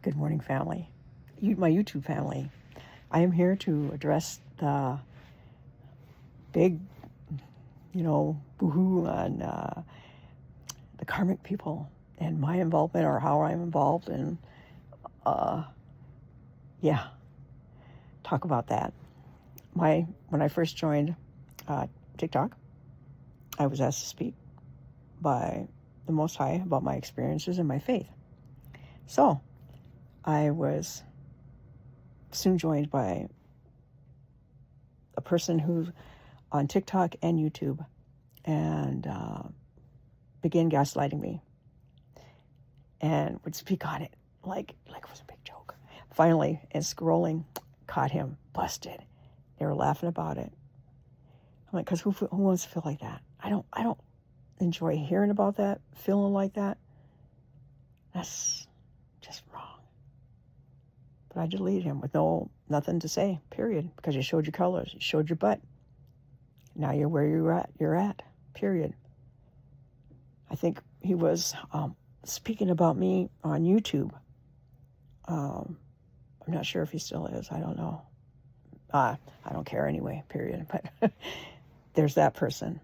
Good morning, family. My YouTube family. I am here to address the big, boohoo on the karmic people and my involvement or how I'm involved, and talk about that. When I first joined TikTok, I was asked to speak by the Most High about my experiences and my faith. So I was soon joined by a person who's on TikTok and YouTube, and began gaslighting me and would speak on it like it was a big joke. Finally, in scrolling, caught him, busted. They were laughing about it. I'm like, because who wants to feel like that? I don't enjoy hearing about that, feeling like that. That's just wrong. But I deleted him with nothing to say, period, because you showed your colors, you showed your butt. Now you're where you're at, period. I think he was speaking about me on YouTube. I'm not sure if he still is. I don't know. I don't care anyway, period. But there's that person.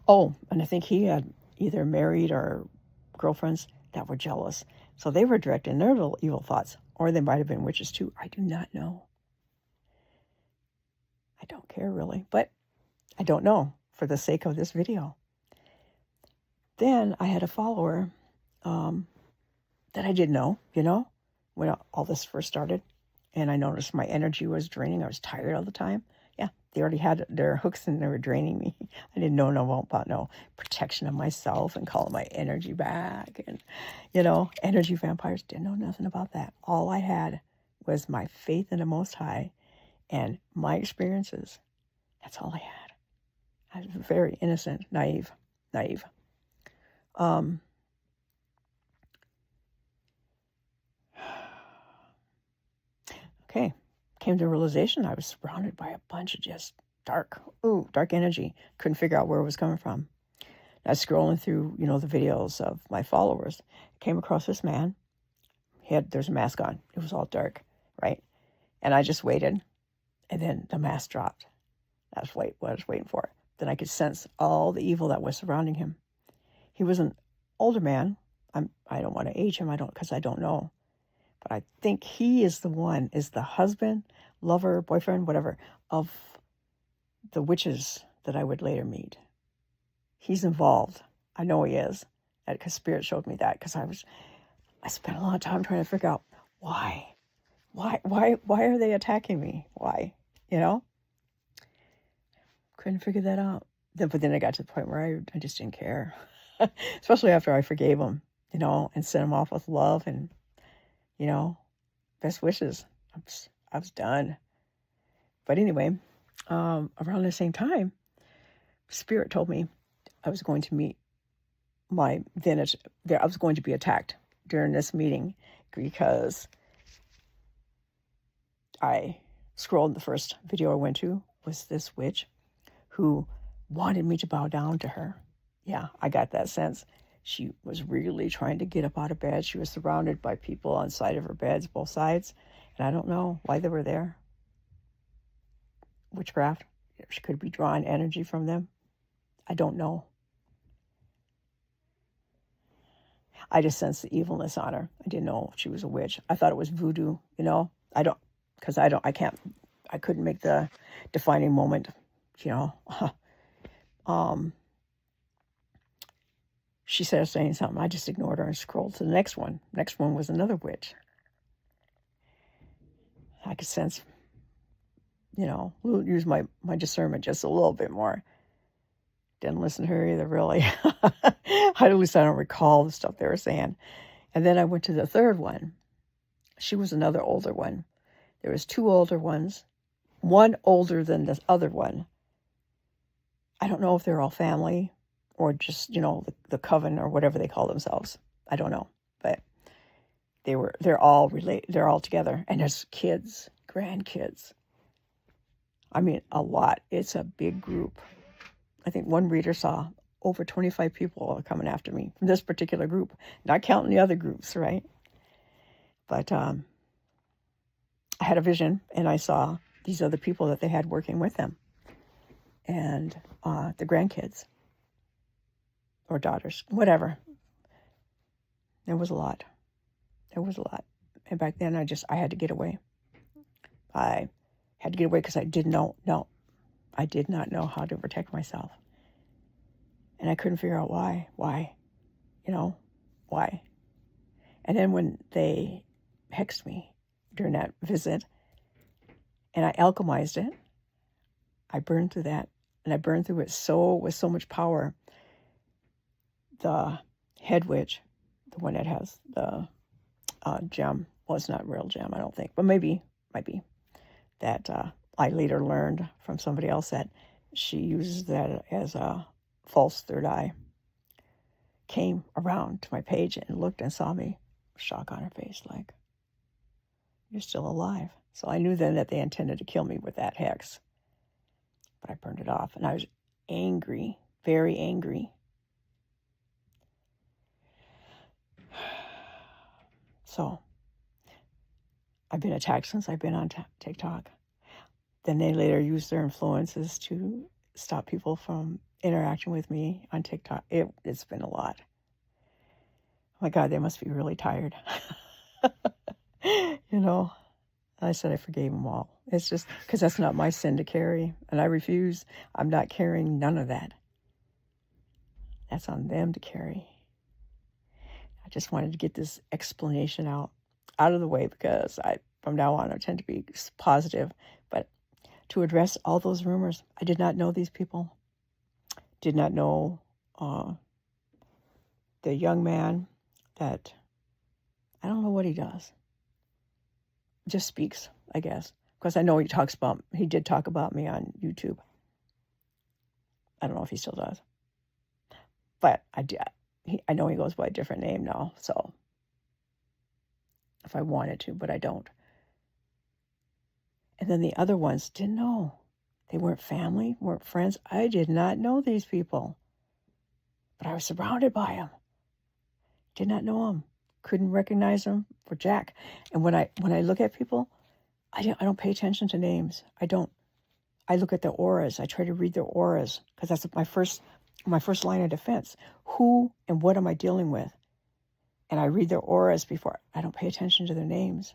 Oh, and I think he had either married or girlfriends that were jealous. So they were directing their little evil thoughts. Or they might have been witches too. I do not know. I don't care really. But I don't know for the sake of this video. Then I had a follower that I didn't know, when all this first started. And I noticed my energy was draining. I was tired all the time. Yeah, they already had their hooks and they were draining me. I didn't know about no protection of myself and calling my energy back. And, energy vampires, didn't know nothing about that. All I had was my faith in the Most High and my experiences. That's all I had. I was very innocent, naive. Okay, came to the realization I was surrounded by a bunch of just dark energy. Couldn't figure out where it was coming from. I was scrolling through, the videos of my followers. Came across this man. There's a mask on. It was all dark, right? And I just waited, and then the mask dropped. That's what I was waiting for. Then I could sense all the evil that was surrounding him. He was an older man. I don't want to age him. Because I don't know. But I think he is the husband, lover, boyfriend, whatever, of the witches that I would later meet. He's involved. I know he is. Because Spirit showed me that. Because I spent a lot of time trying to figure out why. Why are they attacking me? Why? Couldn't figure that out. But then I got to the point where I just didn't care. Especially after I forgave him, and sent him off with love and, best wishes. I was done. But anyway, around the same time, Spirit told me I was going to meet I was going to be attacked during this meeting because I scrolled. The first video I went to was this witch who wanted me to bow down to her. Yeah, I got that sense. She was really trying to get up out of bed. She was surrounded by people on side of her beds, both sides. And I don't know why they were there. Witchcraft. She could be drawing energy from them. I don't know. I just sensed the evilness on her. I didn't know she was a witch. I thought it was voodoo, I couldn't make the defining moment, She started saying something. I just ignored her and scrolled to the next one. Next one was another witch. I could sense, use my discernment just a little bit more. Didn't listen to her either, really. At least I don't recall the stuff they were saying. And then I went to the third one. She was another older one. There was two older ones. One older than the other one. I don't know if they're all family or just, the coven or whatever they call themselves. I don't know. But they're all related. They're all together. And there's kids, grandkids. I mean, a lot. It's a big group. I think one reader saw over 25 people are coming after me from this particular group, not counting the other groups, right? But I had a vision, and I saw these other people that they had working with them, and the grandkids or daughters, whatever. There was a lot. There was a lot. And back then, I had to get away. I had to get away because I did not know how to protect myself. And I couldn't figure out why. Why? Why? And then when they hexed me during that visit, and I alchemized it, I burned through that, and I burned through it with so much power. The head witch, the one that has the gem, well, it's not real gem, I don't think, but might be, that I later learned from somebody else that she uses that as a false third eye, came around to my page and looked and saw me, shock on her face, like, you're still alive. So I knew then that they intended to kill me with that hex. But I burned it off, and I was angry, very angry. So I've been attacked since I've been on TikTok. Then they later used their influences to stop people from interacting with me on TikTok. It's been a lot. Oh my God, they must be really tired. I said I forgave them all. It's just because that's not my sin to carry, and I refuse. I'm not carrying none of that. That's on them to carry. I just wanted to get this explanation out of the way, because from now on, I tend to be positive. But to address all those rumors, I did not know these people. Did not know the young man that, I don't know what he does. Just speaks, I guess. Because I know he did talk about me on YouTube. I don't know if he still does. But I know he goes by a different name now, so if I wanted to, but I don't. And then the other ones didn't know. They weren't family, weren't friends. I did not know these people. But I was surrounded by them. Did not know them. Couldn't recognize them for jack. And when I look at people, I don't pay attention to names. I don't. I look at their auras. I try to read their auras, because that's my first line of defense. Who and what am I dealing with? And I read their auras before. I don't pay attention to their names.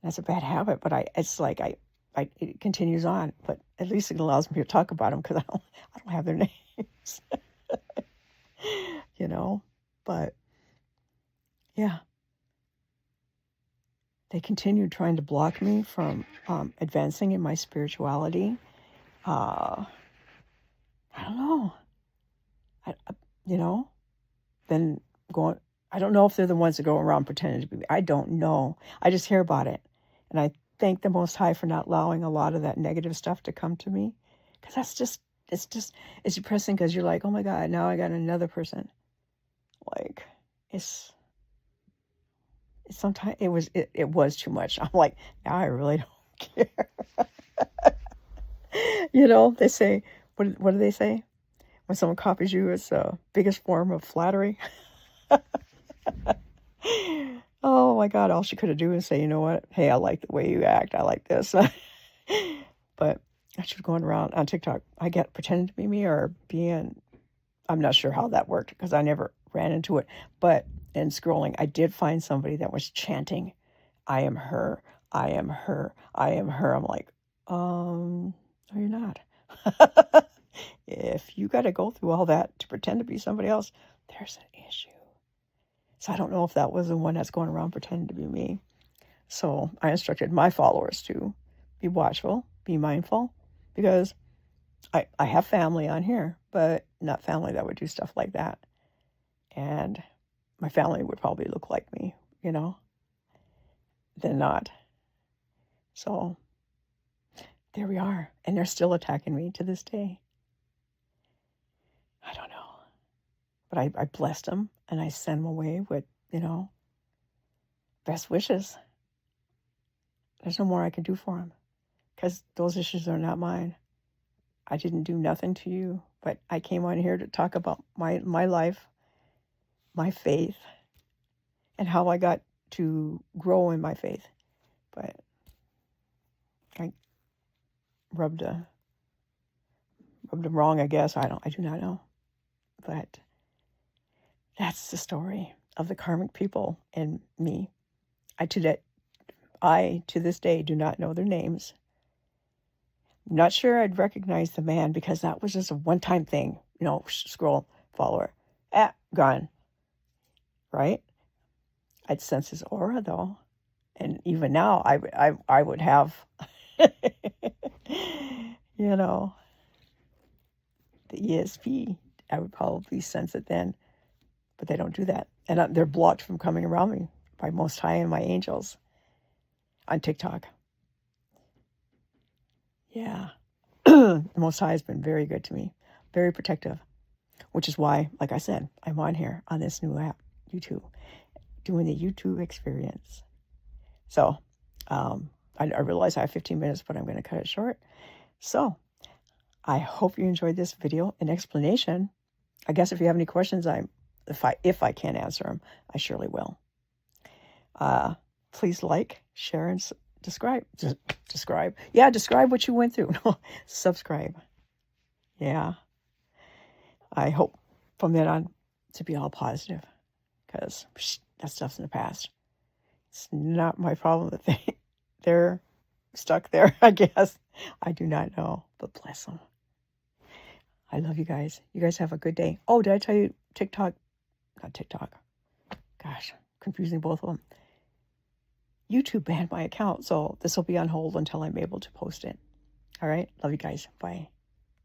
That's a bad habit, but it continues on. But at least it allows me to talk about them, because I don't have their names. But yeah, they continued trying to block me from advancing in my spirituality. I don't know. Then going. I don't know if they're the ones that go around pretending to be me. I don't know. I just hear about it, and I thank the Most High for not allowing a lot of that negative stuff to come to me, because it's depressing, because you're like, oh my God, now I got another person. Like, it's sometimes it was too much. I'm like, now I really don't care. They say, what do they say? When someone copies you, it's the biggest form of flattery. Oh my God, all she could have done is say, you know what? Hey, I like the way you act. I like this. But I should go around on TikTok. I get pretending to be me or I'm not sure how that worked, because I never ran into it. But in scrolling, I did find somebody that was chanting, I am her, I am her, I am her. I'm like, no, you're not. If you got to go through all that to pretend to be somebody else, there's an issue. So I don't know if that was the one that's going around pretending to be me. So I instructed my followers to be watchful, be mindful, because I have family on here, but not family that would do stuff like that. And my family would probably look like me, than not. So there we are. And they're still attacking me to this day. I don't know. But I blessed them, and I send them away with, best wishes. There's no more I can do for them, because those issues are not mine. I didn't do nothing to you, but I came on here to talk about my life, my faith, and how I got to grow in my faith. But I rubbed them wrong, I guess. I do not know. But that's the story of the karmic people and me. I to this day do not know their names. I'm not sure I'd recognize the man because that was just a one-time thing. Scroll, follower, gone. Right? I'd sense his aura though, and even now I would have, the ESP. I would probably sense it then, but they don't do that, and they're blocked from coming around me by Most High and my angels on TikTok. Yeah, the Most High has been very good to me, very protective, which is why, like I said, I'm on here on this new app, YouTube, doing the YouTube experience. So I realize I have 15 minutes, but I'm going to cut it short. So I hope you enjoyed this video and explanation. I guess if you have any questions, if I can't answer them, I surely will. Please like, share, and describe. Yeah, describe what you went through. Subscribe. Yeah. I hope from then on to be all positive, because that stuff's in the past. It's not my problem that they're stuck there, I guess. I do not know, but bless them. I love you guys. You guys have a good day. Oh, did I tell you not TikTok. Gosh, confusing both of them. YouTube banned my account, so this will be on hold until I'm able to post it. All right. Love you guys. Bye.